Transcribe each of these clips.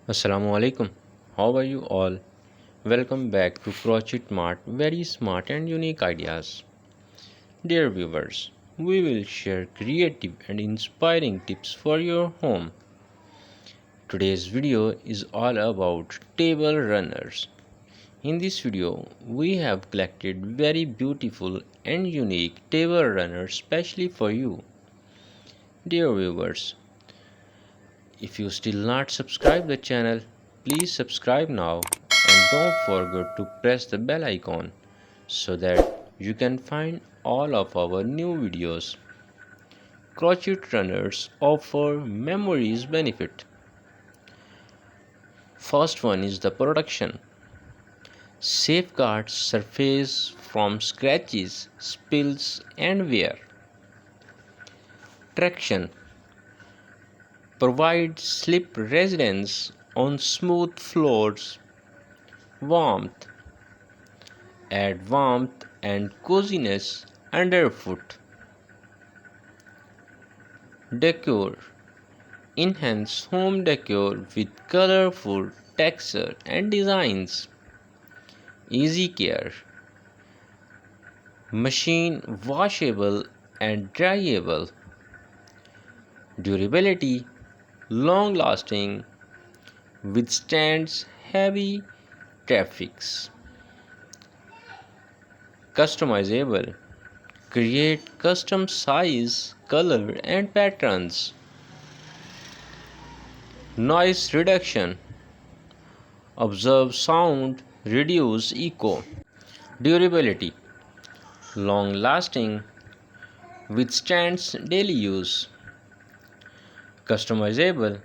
Assalamu alaikum. How are you all? Welcome back to Crochet Mart, very smart and unique ideas. Dear viewers, we will share creative and inspiring tips for your home. Today's video is all about table runners. In this video, we have collected very beautiful and unique table runners specially for you. Dear viewers, if you still not subscribe the channel, please subscribe now and don't forget to press the bell icon so that you can find all of our new videos. Crochet runners offer memories benefit. First one is the protection. Safeguards surface from scratches, spills and wear. Traction provide slip resistance on smooth floors. Warmth add warmth and coziness underfoot. Decor enhance home decor with colorful texture and designs. Easy care machine washable and dryable. Durability long lasting, withstands heavy traffics. Customizable create custom size, color and patterns. Noise reduction observe sound, reduce echo. Durability long lasting, withstands daily use. Customizable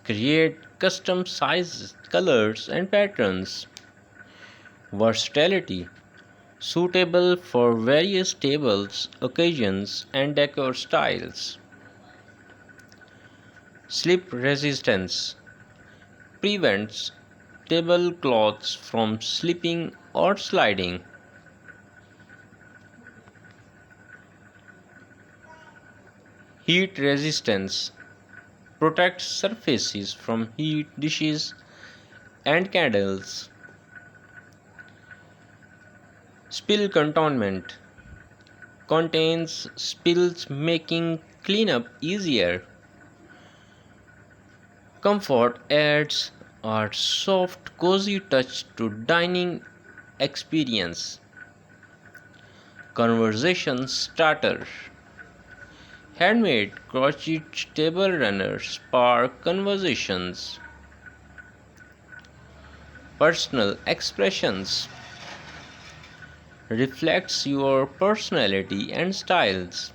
create custom sizes, colors and patterns. Versatility suitable for various tables, occasions and decor styles. Slip resistance prevents tablecloths from slipping or sliding. Heat resistance protects surfaces from heat, dishes and candles. Spill containment contains spills making cleanup easier. Comfort adds a soft cozy touch to dining experience. Conversation starter handmade crochet table runners spark conversations. Personal expressions reflects your personality and styles.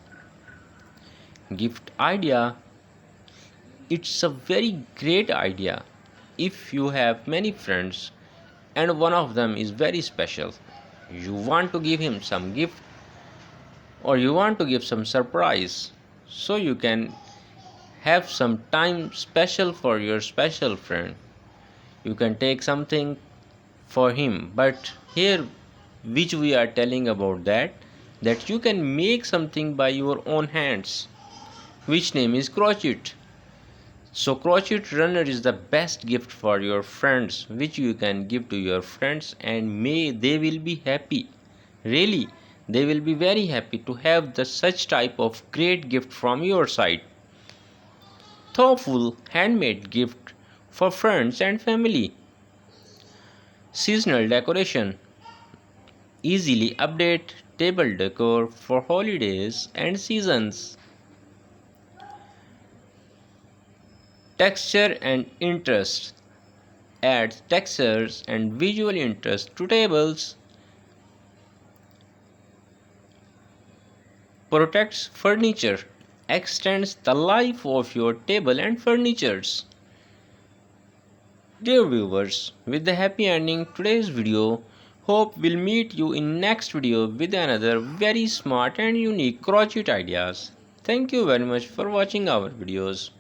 Gift idea it's a very great idea if you have many friends and one of them is very special. You want to give him some gift or you want to give some surprise, so you can have some time special for your special friend. You can take something for him, but here which we are telling about that you can make something by your own hands, which name is crochet. So crochet runner is the best gift for your friends, which you can give to your friends, and may they will be happy. Really, they will be very happy to have the such type of great gift from your side. Thoughtful handmade gift for friends and family. Seasonal decoration easily update table decor for holidays and seasons. Texture and interest adds textures and visual interest to tables. Protects furniture extends the life of your table and furnitures. Dear viewers, with the happy ending today's video, hope we'll meet you in next video with another very smart and unique crochet ideas. Thank you very much for watching our videos.